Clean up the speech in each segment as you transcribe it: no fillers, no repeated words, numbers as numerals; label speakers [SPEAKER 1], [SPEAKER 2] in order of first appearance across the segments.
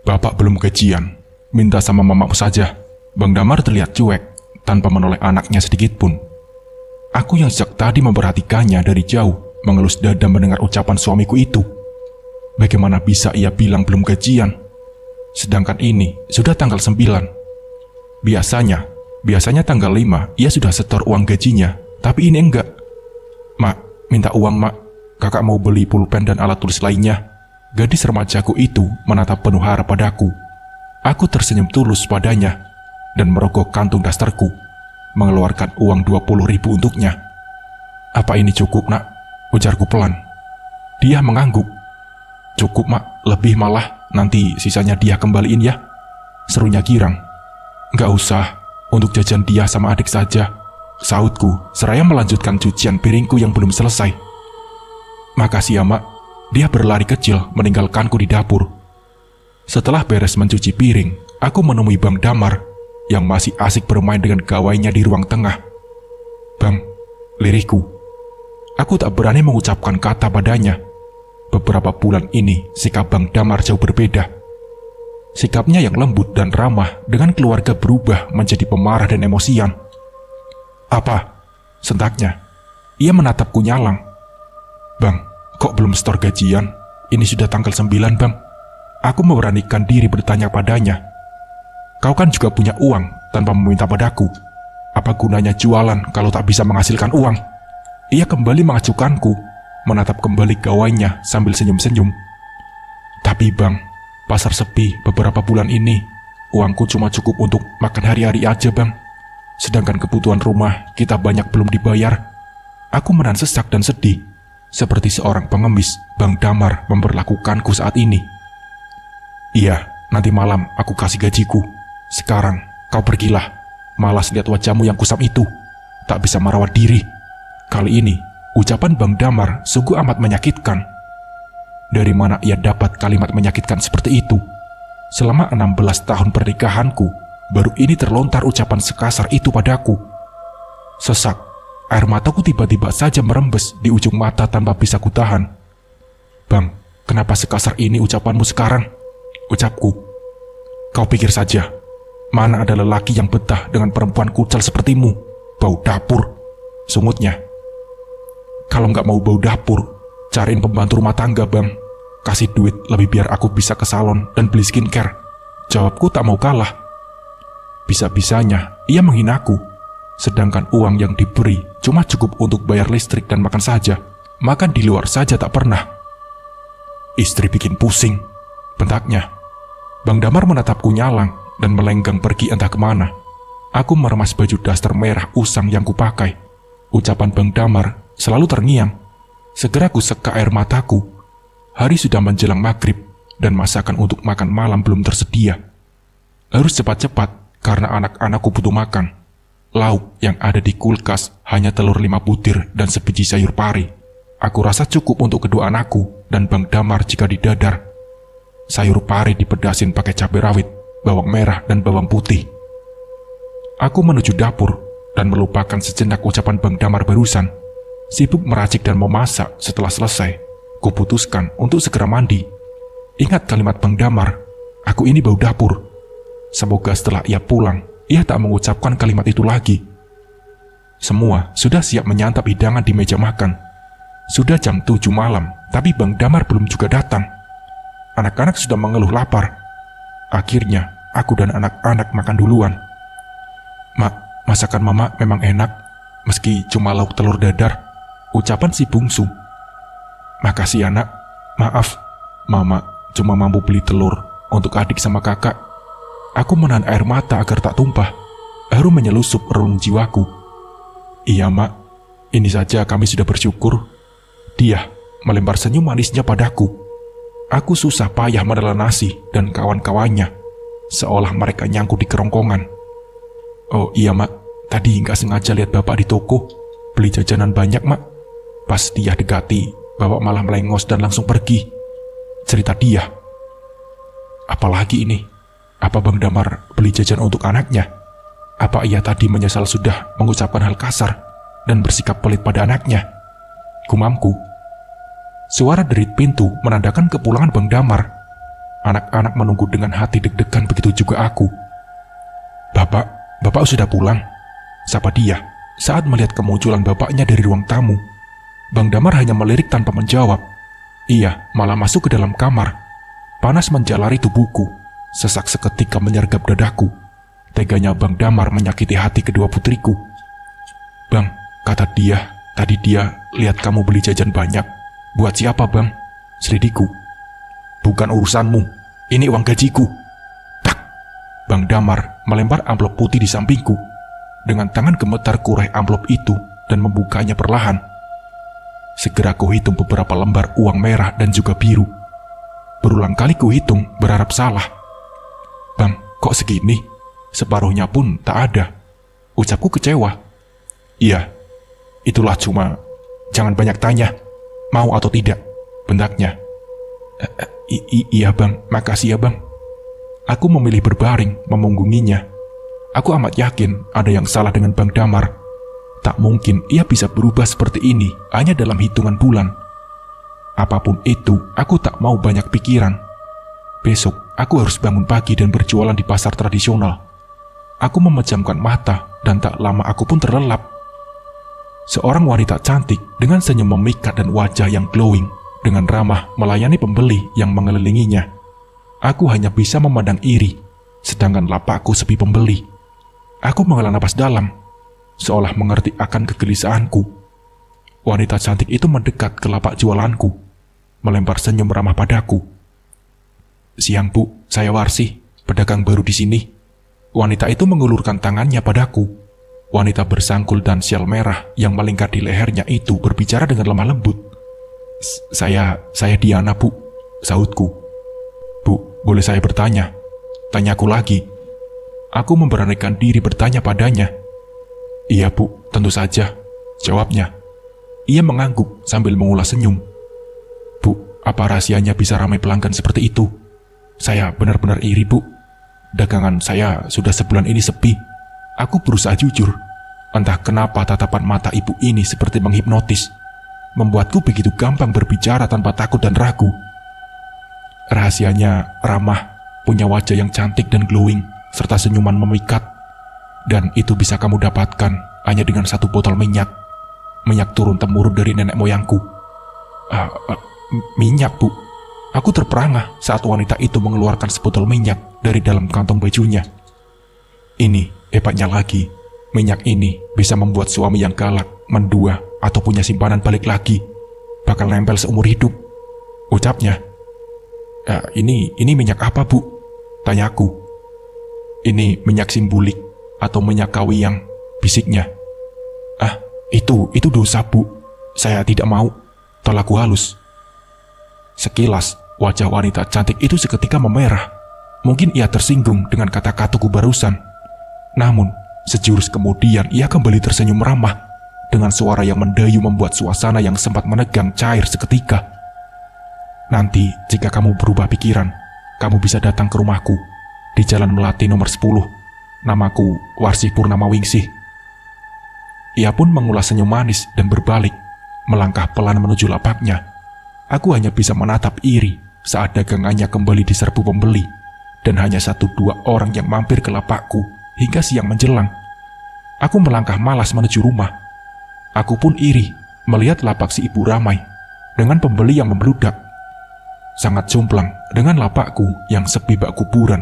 [SPEAKER 1] Bapak belum gajian, minta sama mamamu saja. Bang Damar terlihat cuek, tanpa menoleh anaknya sedikit pun. Aku yang sejak tadi memperhatikannya dari jauh, mengelus dada mendengar ucapan suamiku itu. Bagaimana bisa ia bilang belum gajian? Sedangkan ini sudah tanggal 9. Biasanya tanggal 5 ia sudah setor uang gajinya, tapi ini enggak. Mak, minta uang mak. Kakak mau beli pulpen dan alat tulis lainnya. Gadis remajaku itu menatap penuh harap padaku. Aku tersenyum tulus padanya dan merogoh kantung dasterku, mengeluarkan uang 20.000 untuknya. Apa ini cukup nak? Ujarku pelan. Dia mengangguk. Cukup mak, lebih malah, nanti sisanya dia kembaliin ya, serunya girang. Gak usah, untuk jajan dia sama adik saja, sahutku seraya melanjutkan cucian piringku yang belum selesai. Makasih ya mak. Dia berlari kecil meninggalkanku di dapur. Setelah beres mencuci piring, aku menemui Bang Damar yang masih asik bermain dengan gawainya di ruang tengah. Bang, lirihku. Aku tak berani mengucapkan kata padanya. Beberapa bulan ini sikap Bang Damar jauh berbeda. Sikapnya yang lembut dan ramah dengan keluarga berubah menjadi pemarah dan emosian. Apa? Sentaknya. Ia menatapku nyalang. Bang, kok belum setor gajian? Ini sudah tanggal 9 bang. Aku memberanikan diri bertanya padanya. Kau kan juga punya uang tanpa meminta padaku. Apa gunanya jualan kalau tak bisa menghasilkan uang? Ia kembali mengacukanku, menatap kembali gawainya sambil senyum-senyum. Tapi bang, pasar sepi beberapa bulan ini. Uangku cuma cukup untuk makan hari-hari aja bang. Sedangkan kebutuhan rumah kita banyak belum dibayar. Aku menahan sesak dan sedih. Seperti seorang pengemis, Bang Damar memperlakukanku saat ini. Iya, nanti malam aku kasih gajiku. Sekarang kau pergilah. Malas lihat wajahmu yang kusam itu. Tak bisa merawat diri. Kali ini, ucapan Bang Damar sungguh amat menyakitkan. Dari mana ia dapat kalimat menyakitkan seperti itu? Selama 16 tahun pernikahanku, baru ini terlontar ucapan sekasar itu padaku. Sesak. Air mataku tiba-tiba saja merembes di ujung mata tanpa bisa kutahan. Bang, kenapa sekasar ini ucapanmu sekarang? Ucapku. Kau pikir saja, mana ada lelaki yang betah dengan perempuan kucel sepertimu? Bau dapur, sungutnya. Kalau nggak mau bau dapur, cariin pembantu rumah tangga bang. Kasih duit lebih biar aku bisa ke salon dan beli skincare. Jawabku tak mau kalah. Bisa-bisanya ia menghinaku. Sedangkan uang yang diberi cuma cukup untuk bayar listrik dan makan saja. Makan di luar saja tak pernah. Istri bikin pusing, bentaknya. Bang Damar menatapku nyalang dan melenggang pergi entah kemana. Aku meremas baju daster merah usang yang kupakai. Ucapan Bang Damar selalu terngiang. Segera ku seka air mataku. Hari sudah menjelang maghrib dan masakan untuk makan malam belum tersedia. Harus cepat-cepat karena anak-anakku butuh makan. Lauk yang ada di kulkas hanya telur 5 butir dan sebiji sayur pari. Aku rasa cukup untuk kedua anakku dan Bang Damar jika didadar. Sayur pari dipedasin pakai cabai rawit, bawang merah dan bawang putih. Aku menuju dapur dan melupakan sejenak ucapan Bang Damar barusan. Sibuk meracik dan memasak. Setelah selesai, kuputuskan untuk segera mandi. Ingat kalimat Bang Damar, aku ini bau dapur. Semoga setelah ia pulang, ia tak mengucapkan kalimat itu lagi. Semua sudah siap menyantap hidangan di meja makan. Sudah jam 7 malam, tapi Bang Damar belum juga datang. Anak-anak sudah mengeluh lapar. Akhirnya, aku dan anak-anak makan duluan. Mak, masakan mama memang enak, meski cuma lauk telur dadar. Ucapan si bungsu. Makasih anak, maaf, mama cuma mampu beli telur untuk adik sama kakak. Aku menahan air mata agar tak tumpah. Haru menyelusup relung jiwaku. Iya mak, ini saja kami sudah bersyukur. Dia melempar senyum manisnya padaku. Aku susah payah menelan nasi dan kawan-kawannya, seolah mereka nyangkut di kerongkongan. Oh iya mak, tadi nggak sengaja lihat bapak di toko, beli jajanan banyak mak. Pas dia dekati, bapak malah melengos dan langsung pergi. Cerita dia. Apalagi ini? Apa Bang Damar beli jajan untuk anaknya? Apa ia tadi menyesal sudah mengucapkan hal kasar dan bersikap pelit pada anaknya? Gumamku. Suara derit pintu menandakan kepulangan Bang Damar. Anak-anak menunggu dengan hati deg-degan, begitu juga aku. Bapak sudah pulang?" sapa dia saat melihat kemunculan bapaknya dari ruang tamu. Bang Damar hanya melirik tanpa menjawab. Ia malah masuk ke dalam kamar. Panas menjalari tubuhku. Sesak seketika menyergap dadaku. Teganya Bang Damar menyakiti hati kedua putriku. "Bang," kata dia, "tadi dia lihat kamu beli jajan banyak. Buat siapa, Bang?" Selidikku. "Bukan urusanmu. Ini uang gajiku." Tak! Bang Damar melempar amplop putih di sampingku. Dengan tangan gemetar kurai amplop itu dan membukanya perlahan. Segera kuhitung beberapa lembar uang merah dan juga biru. Berulang kali kuhitung berharap salah. "Bang, kok segini? Separuhnya pun tak ada," ucapku kecewa. "Iya, itulah cuma. Jangan banyak tanya. Mau atau tidak?" bentaknya. Iya Bang, makasih ya Bang." Aku memilih berbaring memunggunginya. Aku amat yakin ada yang salah dengan Bang Damar. Tak mungkin ia bisa berubah seperti ini hanya dalam hitungan bulan. Apapun itu, aku tak mau banyak pikiran. Besok, aku harus bangun pagi dan berjualan di pasar tradisional. Aku memejamkan mata dan tak lama aku pun terlelap. Seorang wanita cantik dengan senyum memikat dan wajah yang glowing, dengan ramah melayani pembeli yang mengelilinginya. Aku hanya bisa memandang iri, sedangkan lapakku sepi pembeli. Aku menghela napas dalam, seolah mengerti akan kegelisahanku. Wanita cantik itu mendekat ke lapak jualanku, melempar senyum ramah padaku. "Siang Bu, saya Warsi, pedagang baru di sini." Wanita itu mengulurkan tangannya padaku. Wanita bersangkul dan syal merah yang melingkar di lehernya itu berbicara dengan lemah lembut. Saya Diana Bu," sahutku. "Bu, boleh saya bertanya?" Tanyaku lagi. Aku memberanikan diri bertanya padanya. "Iya Bu, tentu saja," jawabnya. Ia mengangguk sambil mengulas senyum. "Bu, apa rahasianya bisa ramai pelanggan seperti itu? Saya benar-benar iri Bu. Dagangan saya sudah sebulan ini sepi." Aku berusaha jujur. Entah kenapa tatapan mata ibu ini seperti menghipnotis, membuatku begitu gampang berbicara tanpa takut dan ragu. "Rahasianya ramah, punya wajah yang cantik dan glowing, serta senyuman memikat. Dan itu bisa kamu dapatkan hanya dengan satu botol minyak. Minyak turun-temurun dari nenek moyangku." Minyak Bu?" Aku terperangah saat wanita itu mengeluarkan sebotol minyak dari dalam kantong bajunya. "Ini hebatnya lagi. Minyak ini bisa membuat suami yang galak, mendua, atau punya simpanan balik lagi. Bakal nempel seumur hidup," ucapnya. Ini minyak apa Bu?" tanyaku. "Ini minyak simbulik atau minyak kawiyang," bisiknya. Itu dosa Bu. Saya tidak mau," tolakku halus. Sekilas, wajah wanita cantik itu seketika memerah. Mungkin ia tersinggung dengan kata-kataku barusan. Namun, sejurus kemudian ia kembali tersenyum ramah dengan suara yang mendayu membuat suasana yang sempat menegang cair seketika. "Nanti, jika kamu berubah pikiran, kamu bisa datang ke rumahku di Jalan Melati nomor 10. Namaku Warsi Purnama Wingsih." Ia pun mengulas senyum manis dan berbalik, melangkah pelan menuju lapaknya. Aku hanya bisa menatap iri saat dagangannya kembali diserbu pembeli, dan hanya 1-2 orang yang mampir ke lapakku hingga siang menjelang. Aku melangkah malas menuju rumah. Aku pun iri melihat lapak si ibu ramai dengan pembeli yang membludak. Sangat jomplang dengan lapakku yang sepi bak kuburan.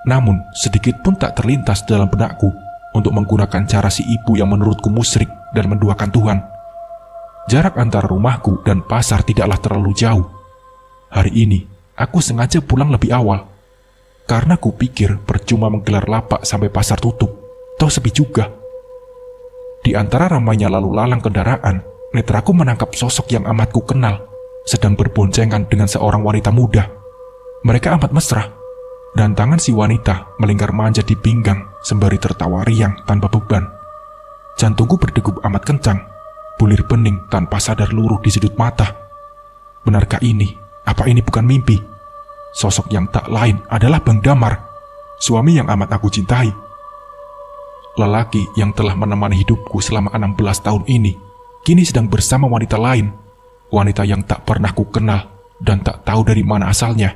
[SPEAKER 1] Namun sedikit pun tak terlintas dalam benakku untuk menggunakan cara si ibu yang menurutku musyrik dan menduakan Tuhan. Jarak antara rumahku dan pasar tidaklah terlalu jauh. Hari ini aku sengaja pulang lebih awal, karena kupikir percuma menggelar lapak sampai pasar tutup, toh sepi juga. Di antara ramainya lalu lalang kendaraan, netraku menangkap sosok yang amat ku kenal, sedang berboncengan dengan seorang wanita muda. Mereka amat mesra, dan tangan si wanita melingkar manja di pinggang sembari tertawa riang tanpa beban. Jantungku berdegup amat kencang, bulir bening tanpa sadar luruh di sudut mata. Benarkah ini? Apa ini bukan mimpi? Sosok yang tak lain adalah Bang Damar, suami yang amat aku cintai. Lelaki yang telah menemani hidupku selama 16 tahun ini, kini sedang bersama wanita lain. Wanita yang tak pernah ku kenal dan tak tahu dari mana asalnya.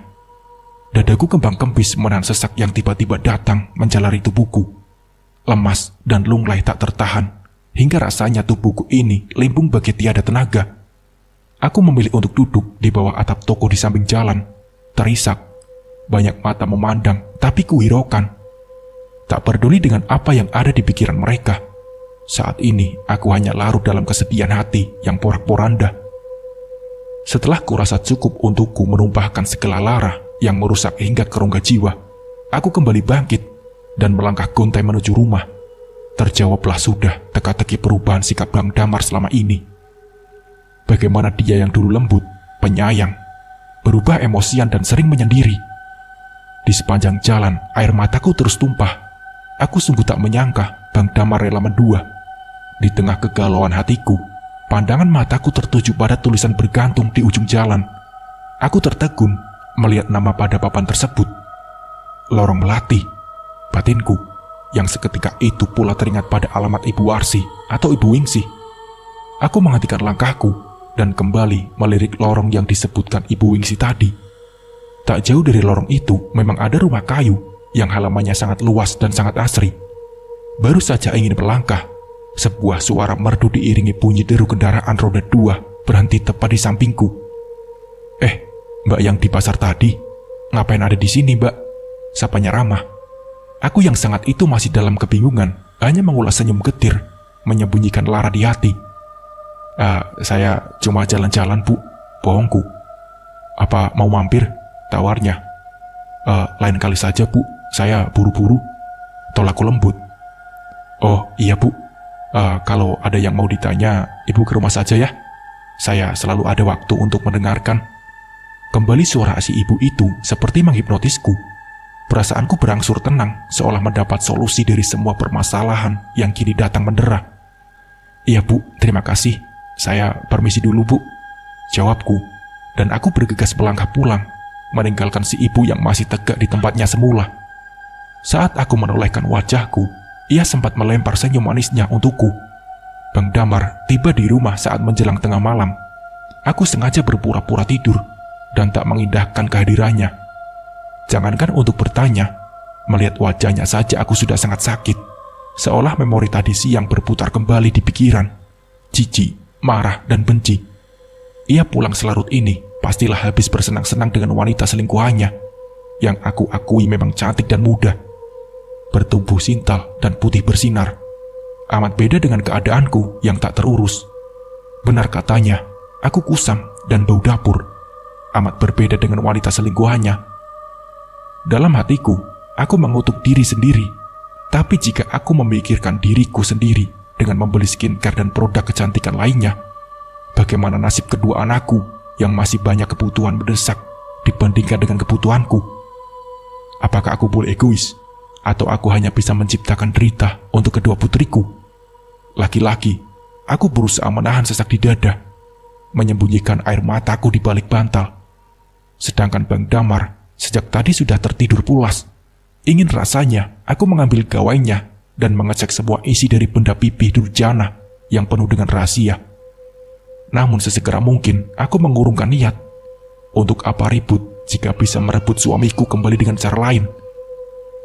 [SPEAKER 1] Dadaku kembang-kembis menahan sesak yang tiba-tiba datang menjalari tubuhku. Lemas dan lunglai tak tertahan, hingga rasanya tubuhku ini limbung bagi tiada tenaga. Aku memilih untuk duduk di bawah atap toko di samping jalan, terisak. Banyak mata memandang, tapi kuhiraukan. Tak peduli dengan apa yang ada di pikiran mereka. Saat ini, aku hanya larut dalam kesedihan hati yang porak-poranda. Setelah kurasa cukup untukku menumpahkan segala lara yang merusak hingga ke rongga jiwa, aku kembali bangkit dan melangkah gontai menuju rumah. Terjawablah sudah teka-teki perubahan sikap Bang Damar selama ini. Bagaimana dia yang dulu lembut, penyayang, berubah emosian dan sering menyendiri. Di sepanjang jalan, air mataku terus tumpah. Aku sungguh tak menyangka Bang Damar rela mendua. Di tengah kegalauan hatiku, pandangan mataku tertuju pada tulisan bergantung di ujung jalan. Aku tertegun melihat nama pada papan tersebut. Lorong Melati. Batinku yang seketika itu pula teringat pada alamat Ibu Warsi atau Ibu Wingsih. Aku menghentikan langkahku dan kembali melirik lorong yang disebutkan Ibu Wingsih tadi. Tak jauh dari lorong itu memang ada rumah kayu yang halamannya sangat luas dan sangat asri. Baru saja ingin berlangkah, sebuah suara merdu diiringi bunyi deru kendaraan roda 2 berhenti tepat di sampingku. Mbak yang di pasar tadi, ngapain ada di sini, Mbak? Sapanya ramah. Aku yang sangat itu masih dalam kebingungan, hanya mengulas senyum getir, menyembunyikan lara di hati. Saya cuma jalan-jalan, Bu. Bohongku. Apa mau mampir? Tawarnya. Lain kali saja, Bu. Saya buru-buru. Tolakku lembut. Oh, iya, Bu. Kalau ada yang mau ditanya, Ibu ke rumah saja ya. Saya selalu ada waktu untuk mendengarkan. Kembali suara si ibu itu seperti menghipnotisku. Perasaanku berangsur tenang, seolah mendapat solusi dari semua permasalahan yang kini datang mendera. Iya, Bu, terima kasih. Saya permisi dulu, Bu. Jawabku, dan aku bergegas melangkah pulang, meninggalkan si ibu yang masih tegak di tempatnya semula. Saat aku menolehkan wajahku, ia sempat melempar senyum manisnya untukku. Bang Damar tiba di rumah saat menjelang tengah malam. Aku sengaja berpura-pura tidur dan tak mengindahkan kehadirannya. Jangankan untuk bertanya, melihat wajahnya saja aku sudah sangat sakit, seolah memori tadi siang berputar kembali di pikiran. Jijik, marah, dan benci. Ia pulang selarut ini pastilah habis bersenang-senang dengan wanita selingkuhannya, yang aku akui memang cantik dan muda, bertubuh sintal dan putih bersinar. Amat beda dengan keadaanku yang tak terurus. Benar katanya, aku kusam dan bau dapur. Amat berbeda dengan wanita selingkuhannya. Dalam hatiku, aku mengutuk diri sendiri. Tapi jika aku memikirkan diriku sendiri dengan membeli skincare dan produk kecantikan lainnya, bagaimana nasib kedua anakku yang masih banyak kebutuhan mendesak dibandingkan dengan kebutuhanku? Apakah aku boleh egois? Atau aku hanya bisa menciptakan derita untuk kedua putriku? Laki-laki, aku berusaha menahan sesak di dada, menyembunyikan air mataku di balik bantal. Sedangkan Bang Damar sejak tadi sudah tertidur pulas. Ingin rasanya aku mengambil gawainya dan mengecek semua isi dari benda pipih durjana yang penuh dengan rahasia. Namun sesegera mungkin aku mengurungkan niat. Untuk apa ribut jika bisa merebut suamiku kembali dengan cara lain?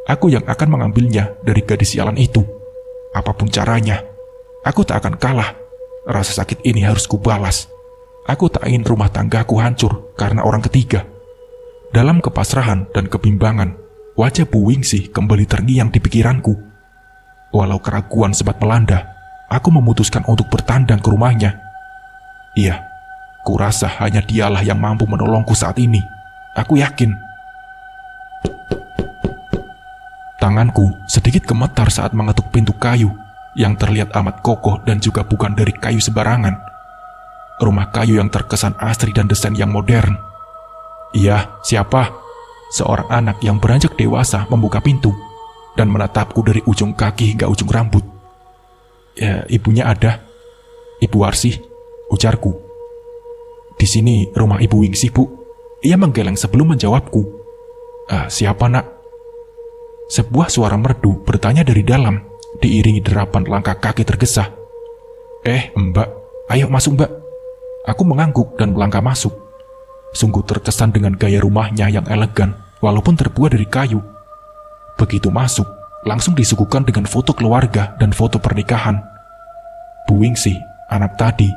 [SPEAKER 1] Aku yang akan mengambilnya dari gadis sialan itu. Apapun caranya, aku tak akan kalah. Rasa sakit ini harus kubalas. Aku tak ingin rumah tanggaku hancur karena orang ketiga. Dalam kepasrahan dan kebimbangan, wajah Bu Wingsih kembali terngiang di pikiranku. Walau keraguan sempat melanda, aku memutuskan untuk bertandang ke rumahnya. Iya, kurasa hanya dialah yang mampu menolongku saat ini. Aku yakin. Tanganku sedikit gemetar saat mengetuk pintu kayu yang terlihat amat kokoh dan juga bukan dari kayu sembarangan. Rumah kayu yang terkesan asri dan desain yang modern. Iya, siapa? Seorang anak yang beranjak dewasa membuka pintu dan menatapku dari ujung kaki hingga ujung rambut. Ya, ibunya ada. Ibu Warsi, ujarku. Di sini rumah Ibu Wingsih, Bu. Ia menggeleng sebelum menjawabku. Siapa, Nak? Sebuah suara merdu bertanya dari dalam, diiringi derapan langkah kaki tergesa. Mbak, ayo masuk, Mbak. Aku mengangguk dan melangkah masuk. Sungguh terkesan dengan gaya rumahnya yang elegan walaupun terbuat dari kayu. Begitu masuk, langsung disuguhkan dengan foto keluarga dan foto pernikahan. Bu Wingsi, anak tadi,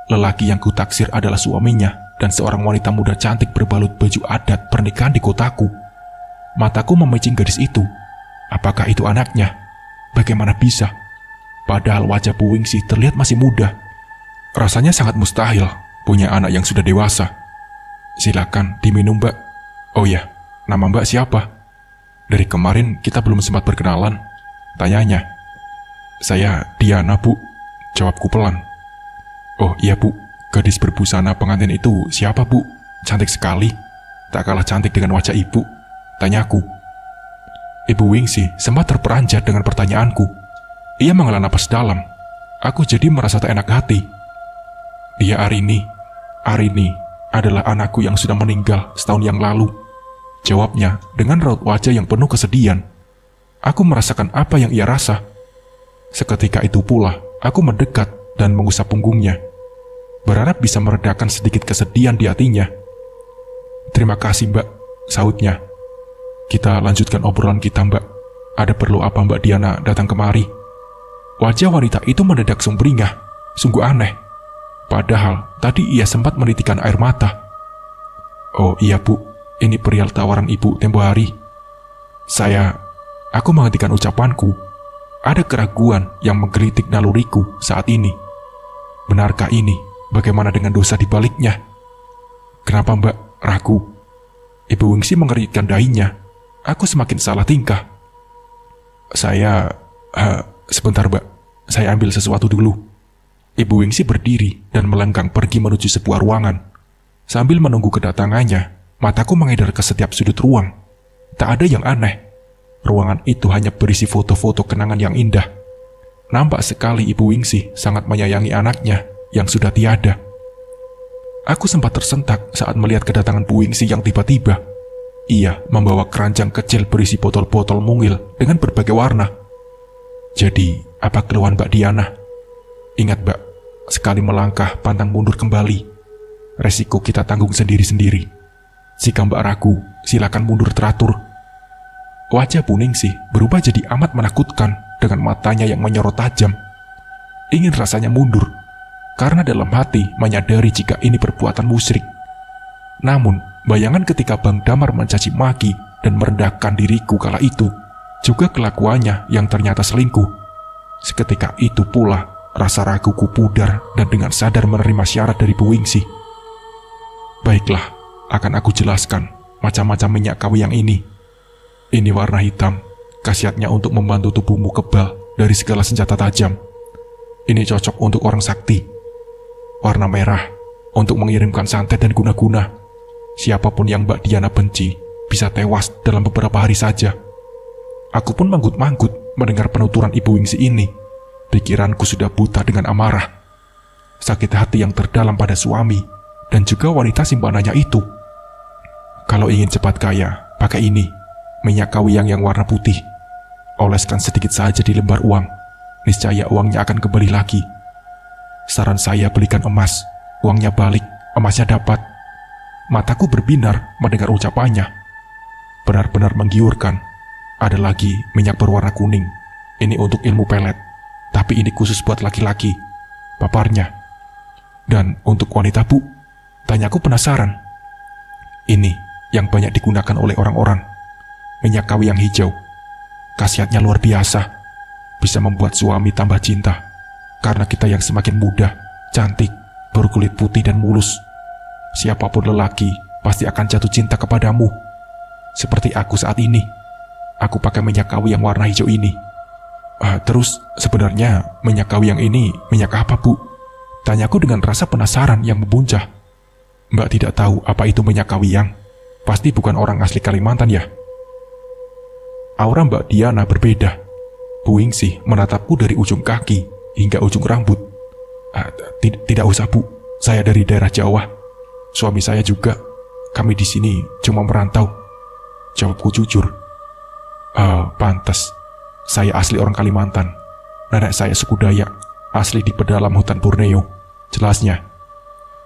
[SPEAKER 1] lelaki yang kutaksir adalah suaminya dan seorang wanita muda cantik berbalut baju adat pernikahan di kotaku. Mataku memicing gadis itu. Apakah itu anaknya? Bagaimana bisa? Padahal wajah Bu Wingsi terlihat masih muda. Rasanya sangat mustahil punya anak yang sudah dewasa. Silakan diminum, Mbak. Oh ya, nama Mbak siapa? Dari kemarin kita belum sempat berkenalan, tanyanya. Saya Diana, Bu, jawabku pelan. Oh iya, Bu, gadis berbusana pengantin itu siapa, Bu? Cantik sekali, tak kalah cantik dengan wajah ibu, tanyaku. Ibu Wingsi sempat terperanjat dengan pertanyaanku. Ia menghela napas dalam. Aku jadi merasa tak enak hati. Dia Arini adalah anakku yang sudah meninggal setahun yang lalu, jawabnya dengan raut wajah yang penuh kesedihan. Aku merasakan apa yang ia rasa. Seketika itu pula, aku mendekat dan mengusap punggungnya, berharap bisa meredakan sedikit kesedihan di hatinya. Terima kasih, Mbak, sahutnya. Kita lanjutkan obrolan kita, Mbak. Ada perlu apa Mbak Diana datang kemari? Wajah wanita itu mendadak sumringah, sungguh aneh. Padahal tadi ia sempat menitikan air mata. Oh iya, Bu, ini perihal tawaran Ibu tempo hari. Aku menghentikan ucapanku. Ada keraguan yang menggelitik naluriku saat ini. Benarkah ini? Bagaimana dengan dosa di baliknya? Kenapa Mbak ragu? Ibu Wingsi mengeritkan dahinya. Aku semakin salah tingkah. Sebentar, Mbak. Saya ambil sesuatu dulu. Ibu Wingsi berdiri dan melenggang pergi menuju sebuah ruangan. Sambil menunggu kedatangannya, mataku mengedar ke setiap sudut ruang. Tak ada yang aneh. Ruangan itu hanya berisi foto-foto kenangan yang indah. Nampak sekali Ibu Wingsi sangat menyayangi anaknya yang sudah tiada. Aku sempat tersentak saat melihat kedatangan Bu Wingsi yang tiba-tiba. Ia membawa keranjang kecil berisi botol-botol mungil dengan berbagai warna. Jadi, apa keluhan Mbak Diana? Ingat, Mbak, sekali melangkah pantang mundur kembali. Resiko kita tanggung sendiri-sendiri. Jika Mbak ragu, silakan mundur teratur. Wajah Bu Ningsih berubah jadi amat menakutkan dengan matanya yang menyorot tajam. Ingin rasanya mundur, karena dalam hati menyadari jika ini perbuatan musyrik. Namun, bayangan ketika Bang Damar mencaci maki dan merendahkan diriku kala itu, juga kelakuannya yang ternyata selingkuh. Seketika itu pula, rasa raguku pudar dan dengan sadar menerima syarat dari Bu Wingsi. Baiklah, akan aku jelaskan macam-macam minyak kawi yang ini. Ini warna hitam, khasiatnya untuk membantu tubuhmu kebal dari segala senjata tajam. Ini cocok untuk orang sakti. Warna merah, untuk mengirimkan santet dan guna-guna. Siapapun yang Mbak Diana benci, bisa tewas dalam beberapa hari saja. Aku pun manggut-manggut mendengar penuturan Ibu Wingsi ini. Pikiranku sudah buta dengan amarah. Sakit hati yang terdalam pada suami dan juga wanita simpanannya itu. Kalau ingin cepat kaya, pakai ini, minyak kawi yang warna putih. Oleskan sedikit saja di lembar uang. Niscaya uangnya akan kembali lagi. Saran saya belikan emas. Uangnya balik, emasnya dapat. Mataku berbinar mendengar ucapannya. Benar-benar menggiurkan. Ada lagi minyak berwarna kuning. Ini untuk ilmu pelet, tapi ini khusus buat laki-laki, paparnya. Dan untuk wanita, Bu? Tanyaku penasaran. Ini yang banyak digunakan oleh orang-orang. Minyak kawi yang hijau. Khasiatnya luar biasa. Bisa membuat suami tambah cinta. Karena kita yang semakin muda, cantik, berkulit putih dan mulus. Siapapun lelaki pasti akan jatuh cinta kepadamu. Seperti aku saat ini. Aku pakai minyak kawi yang warna hijau ini. Terus sebenarnya minyak kawi yang ini minyak apa, Bu? Tanyaku dengan rasa penasaran yang membuncah. Mbak tidak tahu apa itu minyak kawi yang? Pasti bukan orang asli Kalimantan ya? Aura Mbak Diana berbeda. Bu Wingsi menatapku dari ujung kaki hingga ujung rambut. Tidak usah, Bu. Saya dari daerah Jawa. Suami saya juga. Kami di sini cuma merantau. Jawabku jujur. Pantas. Saya asli orang Kalimantan. Nenek saya suku Dayak, asli di pedalam hutan Borneo. Jelasnya.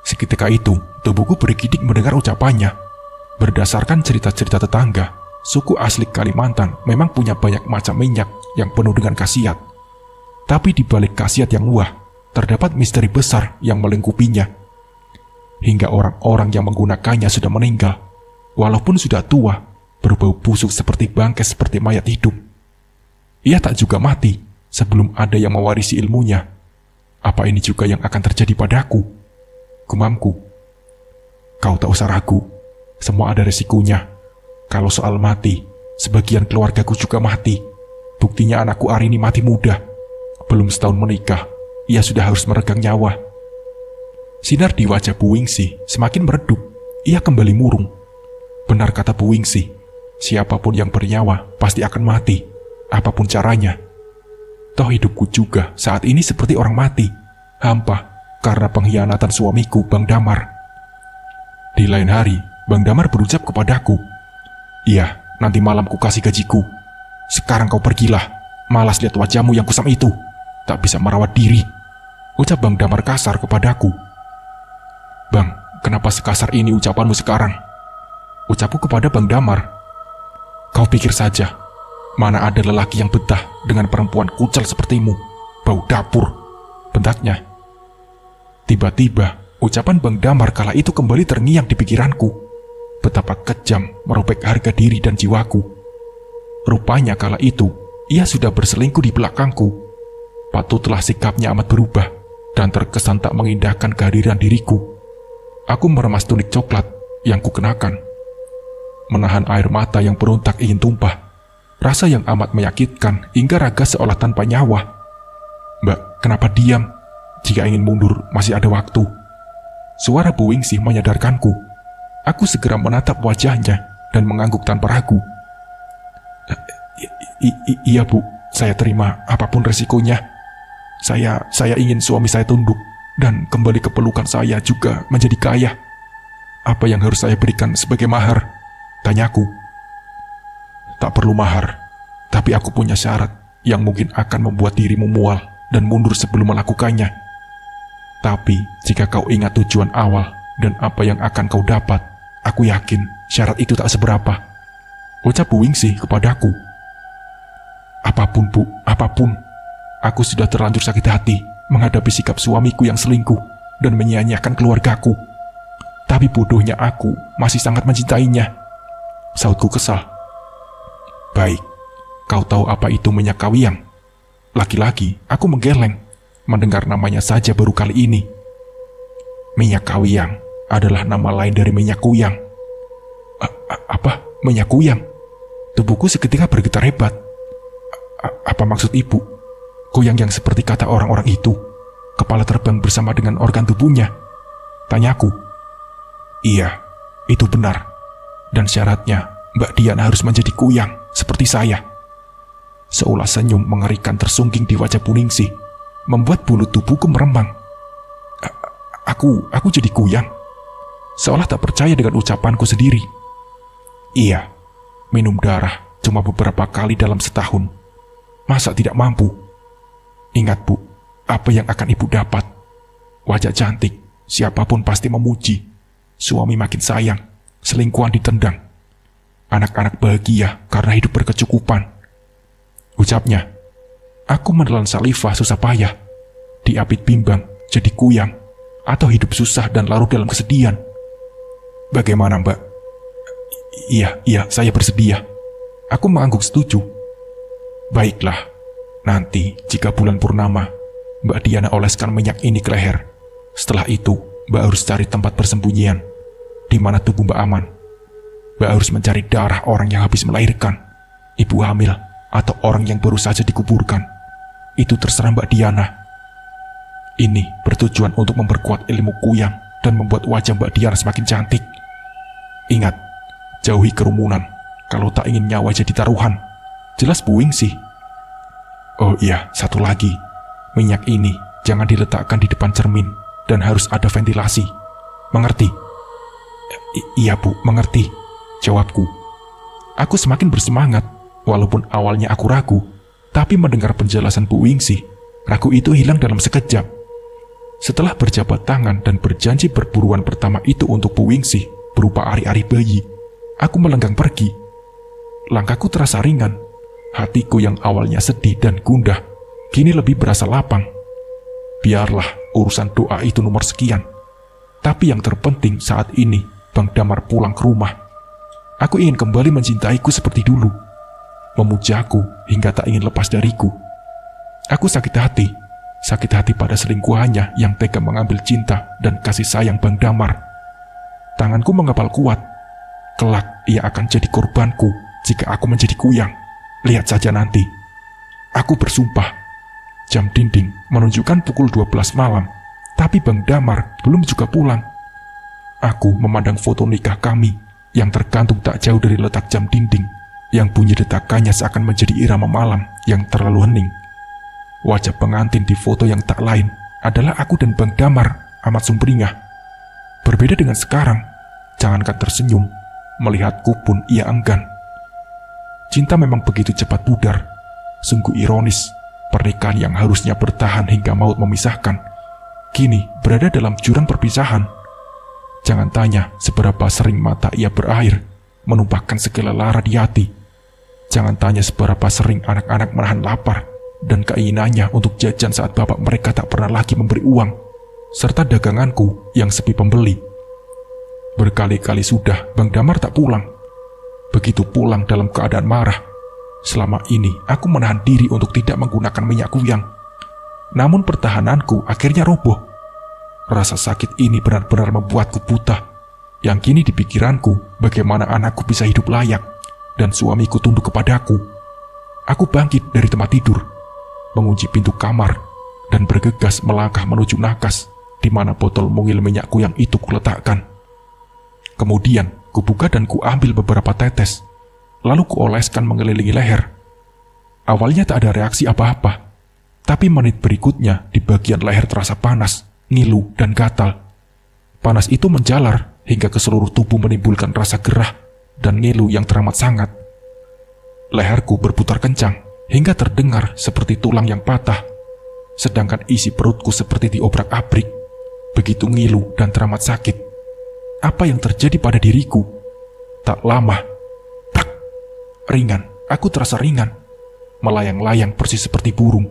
[SPEAKER 1] Seketika itu, tubuhku bergidik mendengar ucapannya. Berdasarkan cerita-cerita tetangga, suku asli Kalimantan memang punya banyak macam minyak yang penuh dengan khasiat. Tapi di balik khasiat yang wah, terdapat misteri besar yang melingkupinya. Hingga orang-orang yang menggunakannya sudah meninggal, walaupun sudah tua, berbau busuk seperti bangkai seperti mayat hidup. Ia tak juga mati sebelum ada yang mewarisi ilmunya. Apa ini juga yang akan terjadi padaku? Gumamku. Kau tak usah ragu, semua ada resikonya. Kalau soal mati, sebagian keluargaku juga mati. Buktinya anakku Arini mati muda. Belum setahun menikah, ia sudah harus meregang nyawa. Sinar di wajah Bu Wingsi semakin meredup. Ia kembali murung. Benar kata Bu Wingsi, siapapun yang bernyawa pasti akan mati, apapun caranya. Toh hidupku juga saat ini seperti orang mati, hampa karena pengkhianatan suamiku, Bang Damar. Di lain hari, Bang Damar berucap kepadaku, "Iya, nanti malam ku kasih gajiku. Sekarang kau pergilah, malas lihat wajahmu yang kusam itu. Tak bisa merawat diri," ucap Bang Damar kasar kepadaku. "Bang, kenapa sekasar ini ucapanmu sekarang?" ucapku kepada Bang Damar. "Kau pikir saja, mana ada lelaki yang betah dengan perempuan kucel sepertimu, bau dapur," bentaknya. Tiba-tiba, ucapan Bang Damar kala itu kembali terngiang di pikiranku. Betapa kejam merobek harga diri dan jiwaku. Rupanya kala itu, ia sudah berselingkuh di belakangku. Patutlah sikapnya amat berubah dan terkesan tak mengindahkan kehadiran diriku. Aku meremas tunik coklat yang kukenakan. Menahan air mata yang berontak ingin tumpah. Rasa yang amat menyakitkan hingga raga seolah tanpa nyawa. "Mbak, kenapa diam? Jika ingin mundur, masih ada waktu." Suara Bu Wingsi menyadarkanku. Aku segera menatap wajahnya dan mengangguk tanpa ragu. Iya Bu, saya terima apapun resikonya. Saya ingin suami saya tunduk dan kembali ke pelukan saya juga menjadi kaya. Apa yang harus saya berikan sebagai mahar?" tanyaku. "Tak perlu mahar, tapi aku punya syarat yang mungkin akan membuat dirimu mual dan mundur sebelum melakukannya. Tapi jika kau ingat tujuan awal dan apa yang akan kau dapat, aku yakin syarat itu tak seberapa," ucap Bu Wingsi kepadaku. "Apapun Bu, apapun. Aku sudah terlanjur sakit hati menghadapi sikap suamiku yang selingkuh dan menyia-nyiakan keluargaku. Tapi bodohnya aku masih sangat mencintainya," sautku kesal. "Baik, kau tahu apa itu minyak kawiyang?" Lagi-lagi aku menggeleng mendengar namanya saja baru kali ini. Minyak kawiyang adalah nama lain dari minyak kuyang. Apa? Minyak kuyang? Tubuhku seketika bergetar hebat. Apa maksud ibu? Kuyang yang seperti kata orang-orang itu, kepala terbang bersama dengan organ tubuhnya, tanyaku. "Iya, itu benar. Dan syaratnya Mbak Dian harus menjadi kuyang seperti saya." Seulah senyum mengerikan tersungging di wajah Bu Ningsih, membuat bulu tubuhku meremang. Aku jadi kuyang? Seolah tak percaya dengan ucapanku sendiri. "Iya, minum darah cuma beberapa kali dalam setahun. Masa tidak mampu? Ingat Bu, apa yang akan ibu dapat? Wajah cantik, siapapun pasti memuji. Suami makin sayang, selingkuhan ditendang. Anak-anak bahagia karena hidup berkecukupan," ucapnya. Aku menelan salivah susah payah. Diapit bimbang, jadi kuyang, atau hidup susah dan larut dalam kesedihan. "Bagaimana Mbak?" Iya, saya bersedia." Aku mengangguk setuju. "Baiklah, nanti jika bulan purnama, Mbak Diana oleskan minyak ini ke leher. Setelah itu, Mbak harus cari tempat persembunyian, di mana tubuh Mbak aman. Mbak harus mencari darah orang yang habis melahirkan, ibu hamil, atau orang yang baru saja dikuburkan. Itu terserah Mbak Diana. Ini bertujuan untuk memperkuat ilmu kuyang dan membuat wajah Mbak Diana semakin cantik. Ingat, jauhi kerumunan kalau tak ingin nyawa jadi taruhan," jelas Bu Wingsi. "Oh iya, satu lagi. Minyak ini jangan diletakkan di depan cermin dan harus ada ventilasi. Mengerti?" Iya Bu, mengerti," jawabku. Aku semakin bersemangat, walaupun awalnya aku ragu, tapi mendengar penjelasan Bu Wingsi, ragu itu hilang dalam sekejap. Setelah berjabat tangan dan berjanji perburuan pertama itu untuk Bu Wingsi berupa ari-ari bayi, Aku melenggang pergi. Langkahku terasa ringan. Hatiku yang awalnya sedih dan gundah, kini lebih berasa lapang. Biarlah urusan doa itu nomor sekian. Tapi yang terpenting saat ini, Bang Damar pulang ke rumah. Aku ingin kembali mencintaiku seperti dulu, memujaku hingga tak ingin lepas dariku. Aku sakit hati pada selingkuhannya yang tega mengambil cinta dan kasih sayang Bang Damar. Tanganku mengepal kuat. Kelak ia akan jadi korbanku jika aku menjadi kuyang. Lihat saja nanti. Aku bersumpah. Jam dinding menunjukkan pukul 12 malam, tapi Bang Damar belum juga pulang. Aku memandang foto nikah kami yang tergantung tak jauh dari letak jam dinding, yang bunyi detakannya seakan menjadi irama malam yang terlalu hening. Wajah pengantin di foto yang tak lain adalah aku dan Bang Damar amat sumringah. Berbeda dengan sekarang, jangankan tersenyum, melihatku pun ia enggan. Cinta memang begitu cepat pudar. Sungguh ironis, pernikahan yang harusnya bertahan hingga maut memisahkan, kini berada dalam jurang perpisahan. Jangan tanya seberapa sering mata ia berair, menumpahkan segala lara di hati. Jangan tanya seberapa sering anak-anak menahan lapar dan keinginannya untuk jajan saat bapak mereka tak pernah lagi memberi uang, serta daganganku yang sepi pembeli. Berkali-kali sudah Bang Damar tak pulang. Begitu pulang dalam keadaan marah. Selama ini aku menahan diri untuk tidak menggunakan minyak kuyang. Namun pertahananku akhirnya roboh. Rasa sakit ini benar-benar membuatku buta. Yang kini di pikiranku bagaimana anakku bisa hidup layak dan suamiku tunduk kepadaku. Aku bangkit dari tempat tidur, mengunci pintu kamar, dan bergegas melangkah menuju nakas di mana botol mungil minyak kuyang itu kuletakkan. Kemudian kubuka dan kuambil beberapa tetes, lalu kuoleskan mengelilingi leher. Awalnya tak ada reaksi apa-apa, tapi menit berikutnya di bagian leher terasa panas, ngilu, dan gatal. Panas itu menjalar hingga ke seluruh tubuh menimbulkan rasa gerah dan ngilu yang teramat sangat. Leherku berputar kencang hingga terdengar seperti tulang yang patah, sedangkan isi perutku seperti diobrak-abrik. Begitu ngilu dan teramat sakit. Apa yang terjadi pada diriku? Tak lama, prak, ringan. Aku terasa ringan, melayang-layang persis seperti burung.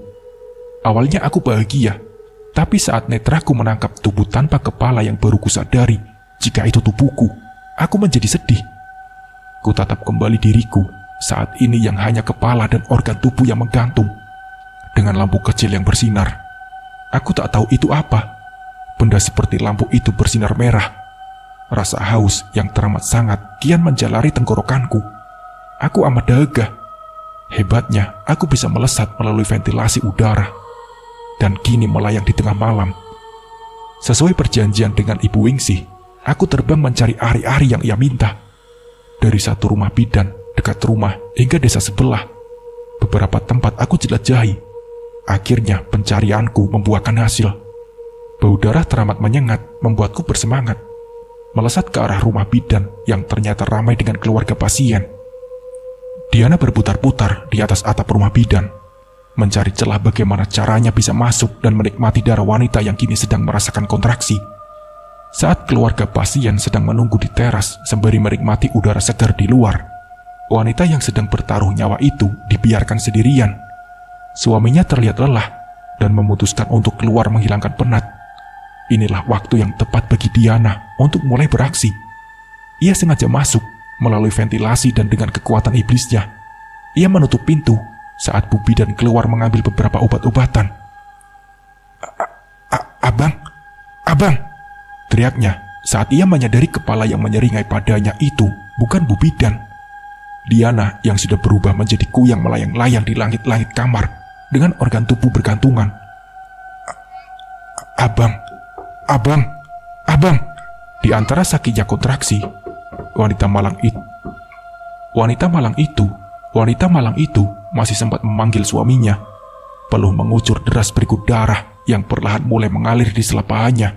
[SPEAKER 1] Awalnya aku bahagia, tapi saat netraku menangkap tubuh tanpa kepala yang baru kusadari jika itu tubuhku, aku menjadi sedih. Kutatap kembali diriku saat ini yang hanya kepala dan organ tubuh yang menggantung dengan lampu kecil yang bersinar. Aku tak tahu itu apa. Benda seperti lampu itu bersinar merah. Rasa haus yang teramat sangat kian menjalari tenggorokanku. Aku amat dahaga. Hebatnya, aku bisa melesat melalui ventilasi udara dan kini melayang di tengah malam. Sesuai perjanjian dengan Ibu Wingsih, aku terbang mencari ari-ari yang ia minta. Dari satu rumah bidan dekat rumah hingga desa sebelah, beberapa tempat aku jelajahi. Akhirnya pencarianku membuahkan hasil. Bau darah teramat menyengat membuatku bersemangat. Melesat ke arah rumah bidan yang ternyata ramai dengan keluarga pasien. Diana berputar-putar di atas atap rumah bidan, mencari celah bagaimana caranya bisa masuk dan menikmati darah wanita yang kini sedang merasakan kontraksi. Saat keluarga pasien sedang menunggu di teras sembari menikmati udara segar di luar, wanita yang sedang bertaruh nyawa itu dibiarkan sendirian. Suaminya terlihat lelah dan memutuskan untuk keluar menghilangkan penat. Inilah waktu yang tepat bagi Diana untuk mulai beraksi. Ia sengaja masuk melalui ventilasi dan dengan kekuatan iblisnya. Ia menutup pintu saat Bu Bidan keluar mengambil beberapa obat-obatan. Abang, teriaknya saat ia menyadari kepala yang menyeringai padanya itu bukan Bu Bidan. Diana yang sudah berubah menjadi kuyang melayang-layang di langit-langit kamar dengan organ tubuh bergantungan. Abang. Di antara sakitnya kontraksi, wanita malang itu masih sempat memanggil suaminya. Peluh mengucur deras berikut darah yang perlahan mulai mengalir di selapahannya.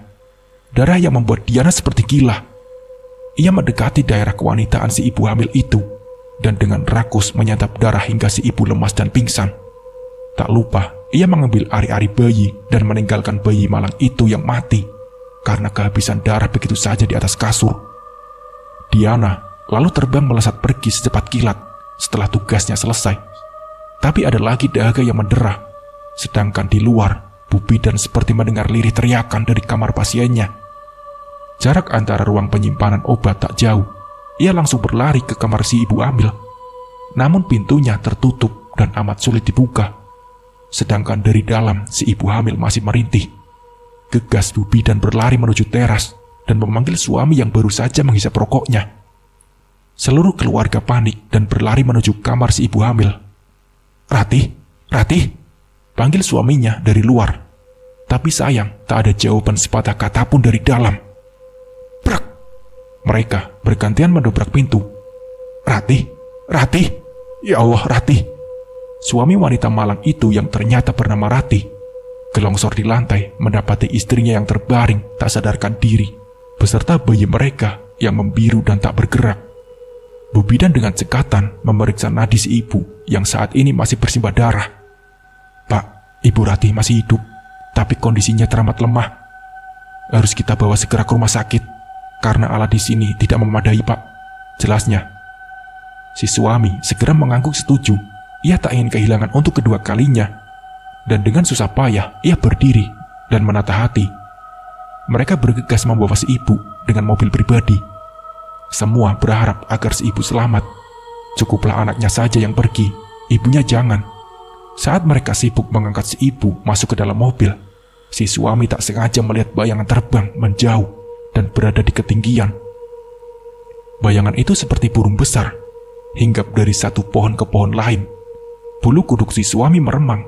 [SPEAKER 1] Darah yang membuat Diana seperti gila. Ia mendekati daerah kewanitaan si ibu hamil itu dan dengan rakus menyantap darah hingga si ibu lemas dan pingsan. Tak lupa, ia mengambil ari-ari bayi dan meninggalkan bayi malang itu yang mati karena kehabisan darah begitu saja di atas kasur. Diana lalu terbang melesat pergi secepat kilat setelah tugasnya selesai. Tapi ada lagi dahaga yang mendera. Sedangkan di luar, Bu Bidan seperti mendengar lirih teriakan dari kamar pasiennya. Jarak antara ruang penyimpanan obat tak jauh. Ia langsung berlari ke kamar si ibu hamil. Namun pintunya tertutup dan amat sulit dibuka. Sedangkan dari dalam si ibu hamil masih merintih. Gegas Bu Bidan berlari menuju teras dan memanggil suami yang baru saja menghisap rokoknya. Seluruh keluarga panik dan berlari menuju kamar si ibu hamil. "Ratih, Ratih," panggil suaminya dari luar. Tapi sayang, tak ada jawaban sepatah kata pun dari dalam. Prak! Mereka bergantian mendobrak pintu. "Ratih, Ratih, ya Allah Ratih." Suami wanita malang itu yang ternyata bernama Ratih gelongsor di lantai mendapati istrinya yang terbaring tak sadarkan diri, beserta bayi mereka yang membiru dan tak bergerak. Bu Bidan dengan cekatan memeriksa nadi si ibu yang saat ini masih bersimbah darah. "Pak, Ibu Ratih masih hidup, tapi kondisinya teramat lemah. Harus kita bawa segera ke rumah sakit, karena alat di sini tidak memadai, Pak," jelasnya. Si suami segera mengangguk setuju. Ia tak ingin kehilangan untuk kedua kalinya. Dan dengan susah payah, ia berdiri dan menata hati. Mereka bergegas membawa si ibu dengan mobil pribadi. Semua berharap agar si ibu selamat. Cukuplah anaknya saja yang pergi, ibunya jangan. Saat mereka sibuk mengangkat si ibu masuk ke dalam mobil, si suami tak sengaja melihat bayangan terbang menjauh dan berada di ketinggian. Bayangan itu seperti burung besar, hinggap dari satu pohon ke pohon lain. Bulu kuduk si suami meremang,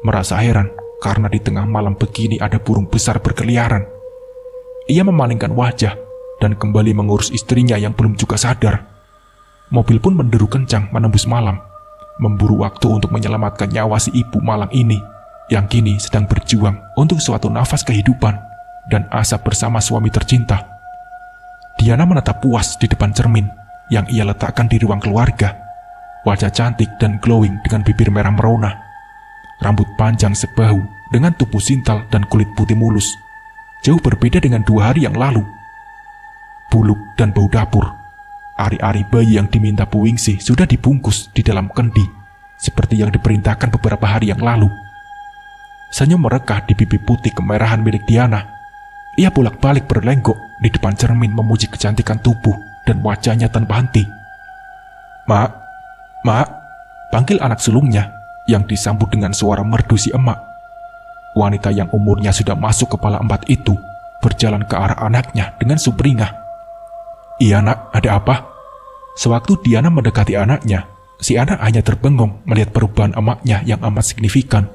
[SPEAKER 1] merasa heran karena di tengah malam begini ada burung besar berkeliaran. Ia memalingkan wajah dan kembali mengurus istrinya yang belum juga sadar. Mobil pun menderu kencang menembus malam, memburu waktu untuk menyelamatkan nyawa si ibu malang ini, yang kini sedang berjuang untuk suatu nafas kehidupan dan asa bersama suami tercinta. Diana menatap puas di depan cermin yang ia letakkan di ruang keluarga. Wajah cantik dan glowing dengan bibir merah merona, rambut panjang sebahu dengan tubuh sintal dan kulit putih mulus, jauh berbeda dengan 2 hari yang lalu. Buluk dan bau dapur, ari-ari bayi yang diminta Bu Wingsi sudah dibungkus di dalam kendi, seperti yang diperintahkan beberapa hari yang lalu. Senyum merekah di pipi putih kemerahan milik Diana. Ia bolak-balik berlenggok di depan cermin memuji kecantikan tubuh dan wajahnya tanpa henti. "Mak, Mak," panggil anak sulungnya yang disambut dengan suara merdu si emak. Wanita yang umurnya sudah masuk kepala 4 itu berjalan ke arah anaknya dengan sumringah. "Iya nak, ada apa?" Sewaktu Diana mendekati anaknya, si anak hanya terbengong melihat perubahan emaknya yang amat signifikan.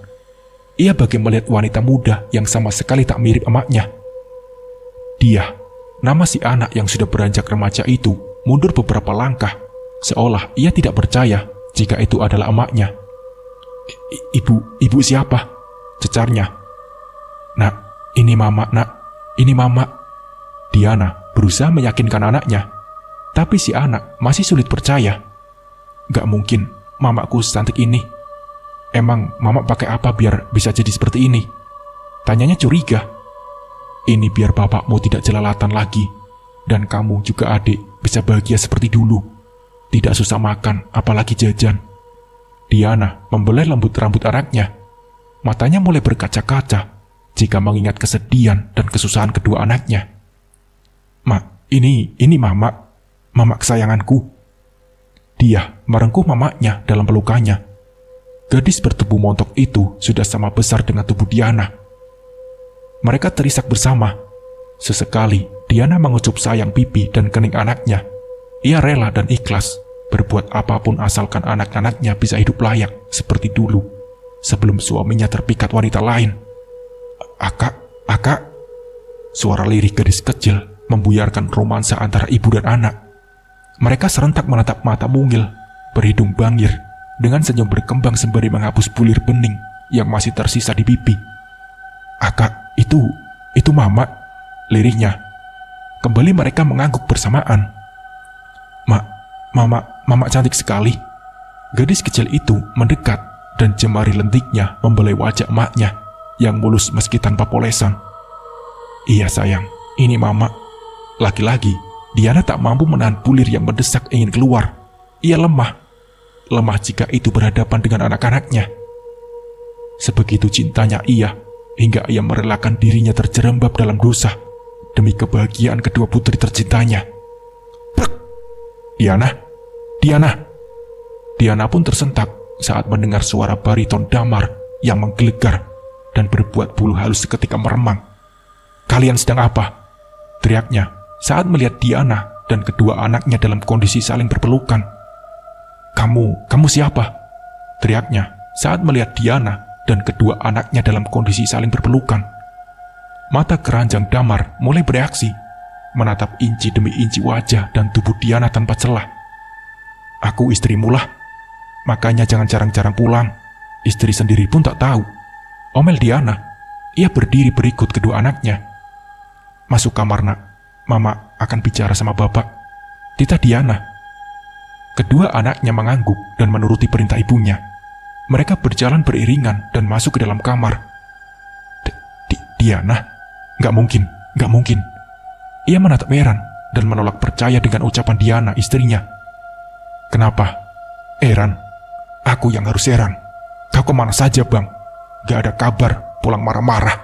[SPEAKER 1] Ia bagai melihat wanita muda yang sama sekali tak mirip emaknya. Dia, nama si anak yang sudah beranjak remaja itu, mundur beberapa langkah, seolah ia tidak percaya jika itu adalah emaknya. Ibu siapa?" cecarnya. "Nak, ini mama, nak, ini mama." Diana berusaha meyakinkan anaknya, tapi si anak masih sulit percaya. "Gak mungkin, mamaku secantik ini. Emang mama pakai apa biar bisa jadi seperti ini?" tanyanya curiga. "Ini biar bapakmu tidak jelalatan lagi, dan kamu juga adik bisa bahagia seperti dulu. Tidak susah makan, apalagi jajan." Diana membelai lembut rambut anaknya. Matanya mulai berkaca-kaca jika mengingat kesedihan dan kesusahan kedua anaknya. "Mak, ini mama kesayanganku." Dia merengkuh mamanya dalam pelukannya. Gadis bertubuh montok itu sudah sama besar dengan tubuh Diana. Mereka terisak bersama. Sesekali Diana mengucup sayang pipi dan kening anaknya. Ia rela dan ikhlas berbuat apapun asalkan anak-anaknya bisa hidup layak seperti dulu, sebelum suaminya terpikat wanita lain. Akak," suara lirih gadis kecil membuyarkan romansa antara ibu dan anak. Mereka serentak menatap mata mungil, berhidung bangir, dengan senyum berkembang sembari menghapus bulir bening yang masih tersisa di pipi. "Akak, itu mama," lirihnya. Kembali mereka mengangguk bersamaan. Mama cantik sekali." Gadis kecil itu mendekat dan jemari lentiknya membelai wajah emaknya yang mulus meski tanpa polesan. "Iya sayang, ini mama." Lagi-lagi Diana tak mampu menahan bulir yang mendesak ingin keluar. Ia lemah jika itu berhadapan dengan anak-anaknya. Sebegitu cintanya ia, hingga ia merelakan dirinya terjerembab dalam dosa demi kebahagiaan kedua putri tercintanya. Prek! Diana pun tersentak saat mendengar suara bariton Damar yang menggelegar dan berbuat bulu halus seketika meremang. "Kalian sedang apa?" teriaknya saat melihat Diana dan kedua anaknya dalam kondisi saling berpelukan. Kamu siapa?" teriaknya saat melihat Diana dan kedua anaknya dalam kondisi saling berpelukan. Mata keranjang Damar mulai bereaksi, menatap inci demi inci wajah dan tubuh Diana tanpa celah. "Aku istrimu lah, makanya jangan jarang-jarang pulang. Istri sendiri pun tak tahu," omel Diana. Ia berdiri berikut kedua anaknya. "Masuk kamar, nak. Mama akan bicara sama bapak," titah Diana. Kedua anaknya mengangguk dan menuruti perintah ibunya. Mereka berjalan beriringan dan masuk ke dalam kamar. Diana, nggak mungkin. Ia menatap Eran dan menolak percaya dengan ucapan Diana, istrinya. "Kenapa? Eran, aku yang harus heran. Kau kemana saja, Bang? Gak ada kabar, pulang marah-marah,"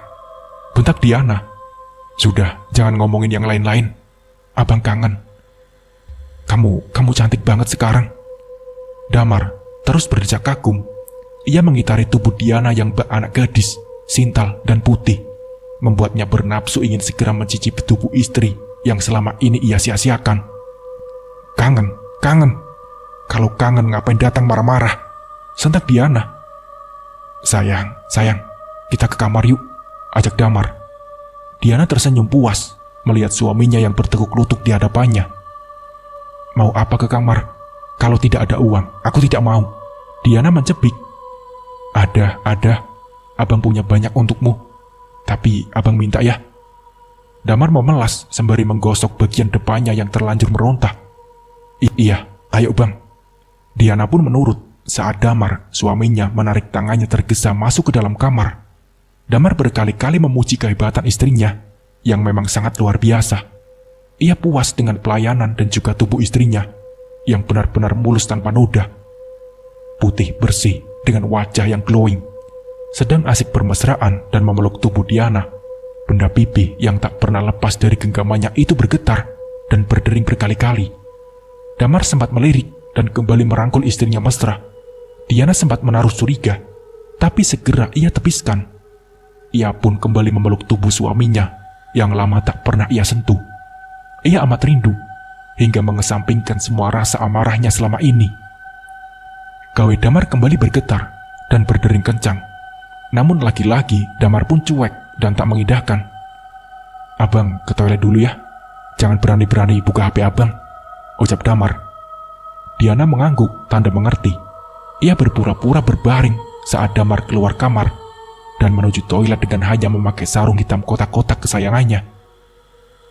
[SPEAKER 1] bentak Diana. "Sudah, jangan ngomongin yang lain-lain. Abang kangen. Kamu cantik banget sekarang." Damar terus berdecak kagum. Ia mengitari tubuh Diana yang bak anak gadis, sintal dan putih, membuatnya bernafsu ingin segera mencicipi tubuh istri yang selama ini ia sia-siakan. Kangen. Kalau kangen ngapain datang marah-marah?" sentak Diana. Sayang, kita ke kamar yuk," ajak Damar. Diana tersenyum puas melihat suaminya yang bertekuk lutut di hadapannya. "Mau apa ke kamar? Kalau tidak ada uang, aku tidak mau," Diana mencebik. Ada, abang punya banyak untukmu. Tapi abang minta ya." Damar memelas sembari menggosok bagian depannya yang terlanjur meronta. Iya, ayo bang." Diana pun menurut saat Damar, suaminya, menarik tangannya tergesa masuk ke dalam kamar. Damar berkali-kali memuji kehebatan istrinya yang memang sangat luar biasa. Ia puas dengan pelayanan dan juga tubuh istrinya yang benar-benar mulus tanpa noda. Putih bersih dengan wajah yang glowing, sedang asik bermesraan dan memeluk tubuh Diana. Benda pipi yang tak pernah lepas dari genggamannya itu bergetar dan berdering berkali-kali. Damar sempat melirik dan kembali merangkul istrinya mesra. Diana sempat menaruh curiga, tapi segera ia tepiskan. Ia pun kembali memeluk tubuh suaminya yang lama tak pernah ia sentuh. Ia amat rindu hingga mengesampingkan semua rasa amarahnya selama ini. Gawe Damar kembali bergetar dan berdering kencang. Namun lagi-lagi Damar pun cuek dan tak mengindahkan. "Abang ke toilet dulu ya. Jangan berani-berani buka HP abang," ucap Damar. Diana mengangguk tanda mengerti. Ia berpura-pura berbaring saat Damar keluar kamar dan menuju toilet dengan hanya memakai sarung hitam kotak-kotak kesayangannya.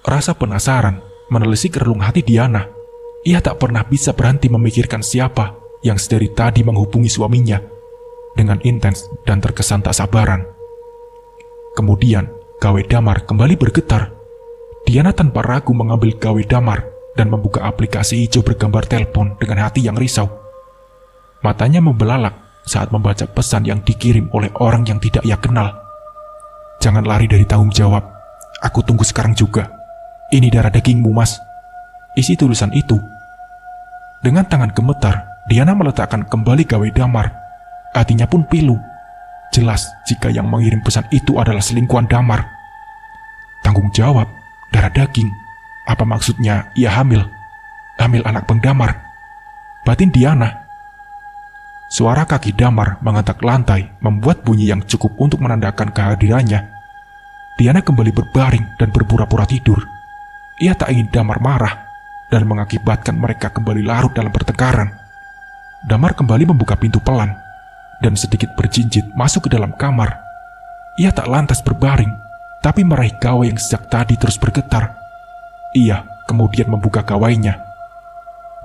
[SPEAKER 1] Rasa penasaran menelisik relung hati Diana. Ia tak pernah bisa berhenti memikirkan siapa yang sedari tadi menghubungi suaminya dengan intens dan terkesan tak sabaran. Kemudian, gawe Damar kembali bergetar. Diana tanpa ragu mengambil gawe Damar dan membuka aplikasi hijau bergambar telepon dengan hati yang risau. Matanya membelalak saat membaca pesan yang dikirim oleh orang yang tidak ia kenal. "Jangan lari dari tanggung jawab. Aku tunggu sekarang juga. Ini darah dagingmu, Mas," isi tulisan itu. Dengan tangan gemetar, Diana meletakkan kembali gawe Damar. Hatinya pun pilu. Jelas jika yang mengirim pesan itu adalah selingkuhan Damar. Tanggung jawab, darah daging. Apa maksudnya ia hamil? Hamil anak Bang Damar, batin Diana. Suara kaki Damar mengentak lantai membuat bunyi yang cukup untuk menandakan kehadirannya. Diana kembali berbaring dan berpura-pura tidur. Ia tak ingin Damar marah dan mengakibatkan mereka kembali larut dalam pertengkaran. Damar kembali membuka pintu pelan dan sedikit berjinjit masuk ke dalam kamar. Ia tak lantas berbaring, tapi meraih gawai yang sejak tadi terus bergetar. Ia kemudian membuka gawainya.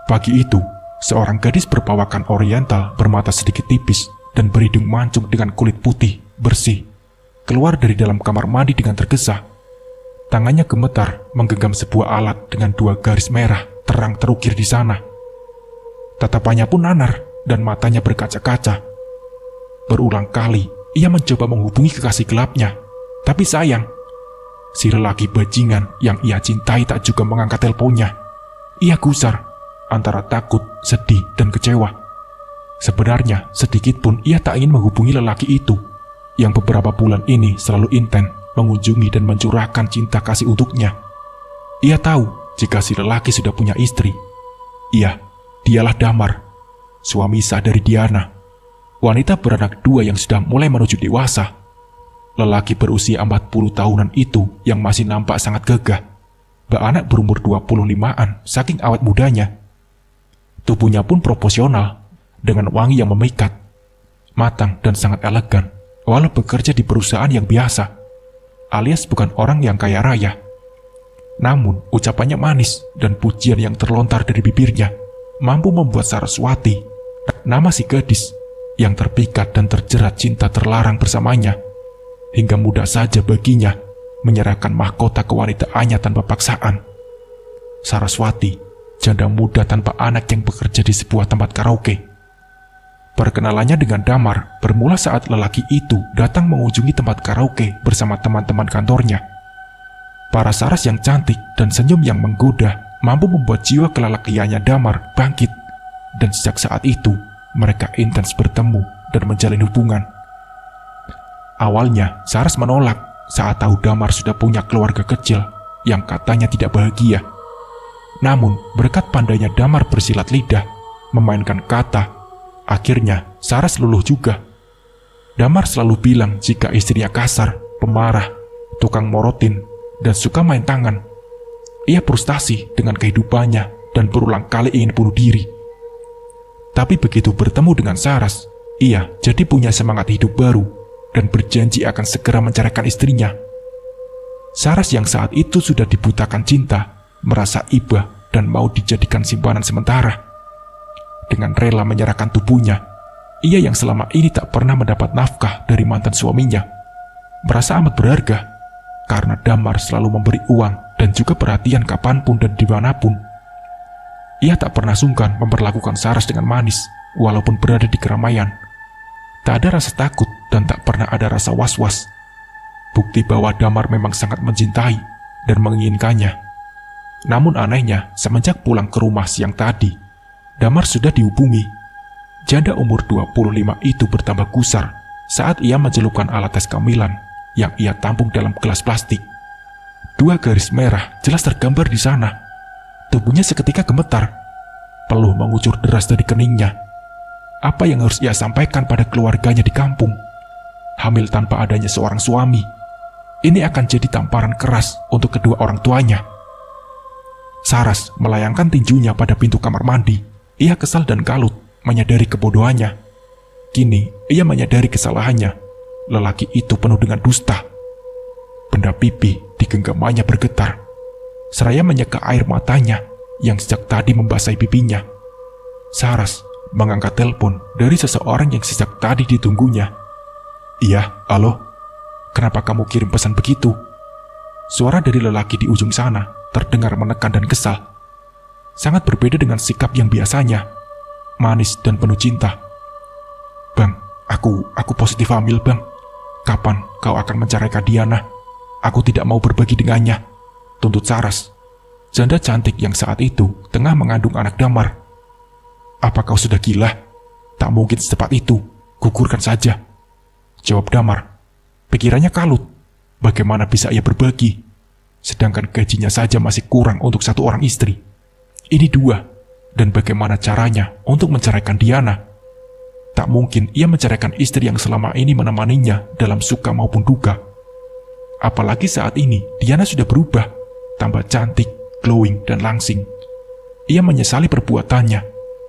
[SPEAKER 1] Pagi itu, seorang gadis berpawakan oriental bermata sedikit tipis dan berhidung mancung dengan kulit putih, bersih, keluar dari dalam kamar mandi dengan tergesa. Tangannya gemetar menggenggam sebuah alat dengan 2 garis merah terang terukir di sana. Tatapannya pun nanar dan matanya berkaca-kaca. Berulang kali ia mencoba menghubungi kekasih gelapnya, tapi sayang, si lelaki bajingan yang ia cintai tak juga mengangkat teleponnya. Ia gusar antara takut, sedih, dan kecewa. Sebenarnya sedikit pun ia tak ingin menghubungi lelaki itu yang beberapa bulan ini selalu intens mengunjungi dan mencurahkan cinta kasih untuknya. Ia tahu jika si lelaki sudah punya istri. Iya, dialah Damar, suami sah dari Diana, wanita beranak 2 yang sudah mulai menuju dewasa. Lelaki berusia 40 tahunan itu yang masih nampak sangat gagah, beranak berumur 25-an saking awet mudanya. Tubuhnya pun proporsional, dengan wangi yang memikat, matang dan sangat elegan, walau bekerja di perusahaan yang biasa, alias bukan orang yang kaya raya. Namun ucapannya manis dan pujian yang terlontar dari bibirnya mampu membuat Saraswati, nama si gadis yang terpikat dan terjerat cinta terlarang bersamanya, hingga mudah saja baginya menyerahkan mahkota kewanitaannya tanpa paksaan. Saraswati, janda muda tanpa anak yang bekerja di sebuah tempat karaoke. Perkenalannya dengan Damar bermula saat lelaki itu datang mengunjungi tempat karaoke bersama teman-teman kantornya. Para Saras yang cantik dan senyum yang menggoda mampu membuat jiwa kelelakiannya Damar bangkit, dan sejak saat itu mereka intens bertemu dan menjalin hubungan. Awalnya Saras menolak saat tahu Damar sudah punya keluarga kecil yang katanya tidak bahagia. Namun berkat pandainya Damar bersilat lidah, memainkan kata, akhirnya Saras luluh juga. Damar selalu bilang jika istrinya kasar, pemarah, tukang morotin, dan suka main tangan. Ia frustasi dengan kehidupannya dan berulang kali ingin bunuh diri. Tapi begitu bertemu dengan Saras, ia jadi punya semangat hidup baru dan berjanji akan segera menceraikan istrinya. Saras yang saat itu sudah dibutakan cinta, merasa iba dan mau dijadikan simpanan sementara. Dengan rela menyerahkan tubuhnya, ia yang selama ini tak pernah mendapat nafkah dari mantan suaminya, merasa amat berharga karena Damar selalu memberi uang dan juga perhatian kapanpun dan dimanapun. Ia tak pernah sungkan memperlakukan Saras dengan manis walaupun berada di keramaian. Tak ada rasa takut dan tak pernah ada rasa was-was. Bukti bahwa Damar memang sangat mencintai dan menginginkannya. Namun anehnya, semenjak pulang ke rumah siang tadi, Damar sudah dihubungi. Janda umur 25 itu bertambah gusar saat ia mencelupkan alat tes kehamilan yang ia tampung dalam gelas plastik. 2 garis merah jelas tergambar di sana. Tubuhnya seketika gemetar, peluh mengucur deras dari keningnya. Apa yang harus ia sampaikan pada keluarganya di kampung? Hamil tanpa adanya seorang suami. Ini akan jadi tamparan keras untuk kedua orang tuanya. Saras melayangkan tinjunya pada pintu kamar mandi. Ia kesal dan kalut, menyadari kebodohannya. Kini ia menyadari kesalahannya. Lelaki itu penuh dengan dusta. Benda pipi di genggamannya bergetar, seraya menyeka air matanya yang sejak tadi membasahi pipinya. Saras mengangkat telepon dari seseorang yang sejak tadi ditunggunya. Iya, halo? Kenapa kamu kirim pesan begitu? Suara dari lelaki di ujung sana terdengar menekan dan kesal. Sangat berbeda dengan sikap yang biasanya, manis dan penuh cinta. Bang, aku positif hamil, Bang. Kapan kau akan menceraikan Diana? Aku tidak mau berbagi dengannya, tuntut Saras, janda cantik yang saat itu tengah mengandung anak Damar. Apa kau sudah gila? Tak mungkin secepat itu, gugurkan saja, jawab Damar. Pikirannya kalut, bagaimana bisa ia berbagi, sedangkan gajinya saja masih kurang untuk 1 orang istri. Ini 2, dan bagaimana caranya untuk menceraikan Diana? Tak mungkin ia menceraikan istri yang selama ini menemaninya dalam suka maupun duka. Apalagi saat ini Diana sudah berubah, tambah cantik, glowing, dan langsing. Ia menyesali perbuatannya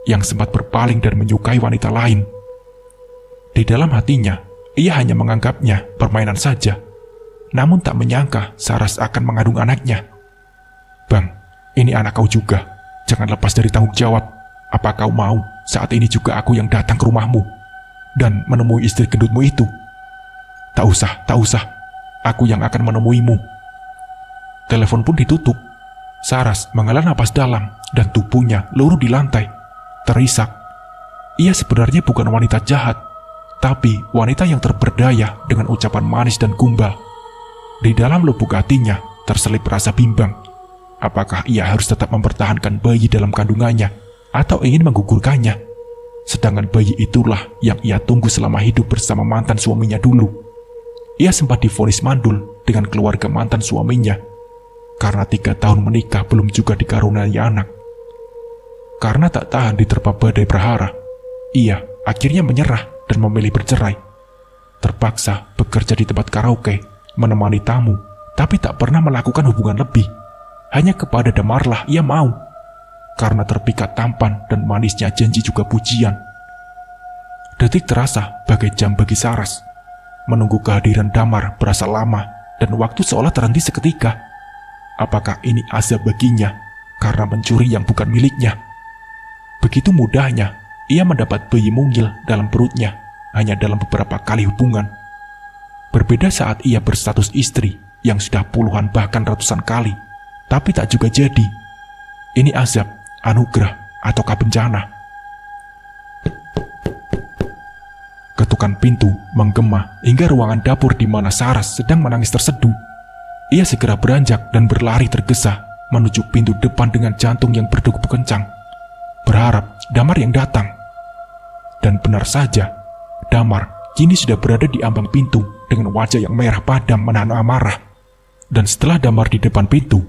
[SPEAKER 1] yang sempat berpaling dan menyukai wanita lain. Di dalam hatinya, ia hanya menganggapnya permainan saja, namun tak menyangka Saras akan mengandung anaknya. Bang, ini anak kau juga, jangan lepas dari tanggung jawab. Apa kau mau saat ini juga aku yang datang ke rumahmu dan menemui istri gendutmu itu? Tak usah, aku yang akan menemuimu. telepon pun ditutup. Saras menghela napas dalam dan tubuhnya luruh di lantai, terisak. Ia sebenarnya bukan wanita jahat, tapi wanita yang terberdaya dengan ucapan manis dan gumbal. Di dalam lubuk hatinya terselip rasa bimbang. Apakah ia harus tetap mempertahankan bayi dalam kandungannya atau ingin menggugurkannya? Sedangkan bayi itulah yang ia tunggu selama hidup bersama mantan suaminya dulu. Ia sempat divonis mandul dengan keluarga mantan suaminya karena 3 tahun menikah belum juga dikaruniai anak. Karena tak tahan diterpa badai prahara, ia akhirnya menyerah dan memilih bercerai. Terpaksa bekerja di tempat karaoke, menemani tamu, tapi tak pernah melakukan hubungan lebih. Hanya kepada Damarlah ia mau, karena terpikat tampan dan manisnya janji juga pujian. Detik terasa bagai jam bagi Saras. Menunggu kehadiran Damar berasa lama dan waktu seolah terhenti seketika. Apakah ini azab baginya karena mencuri yang bukan miliknya? Begitu mudahnya ia mendapat bayi mungil dalam perutnya hanya dalam beberapa kali hubungan. Berbeda saat ia berstatus istri yang sudah puluhan bahkan ratusan kali, tapi tak juga jadi. Ini azab, anugerah, ataukah bencana? Ketukan pintu menggema hingga ruangan dapur di mana Saras sedang menangis terseduh. Ia segera beranjak dan berlari tergesa menuju pintu depan dengan jantung yang berdegup kencang, berharap Damar yang datang. Dan benar saja, Damar kini sudah berada di ambang pintu dengan wajah yang merah padam menahan amarah. Dan setelah Damar di depan pintu,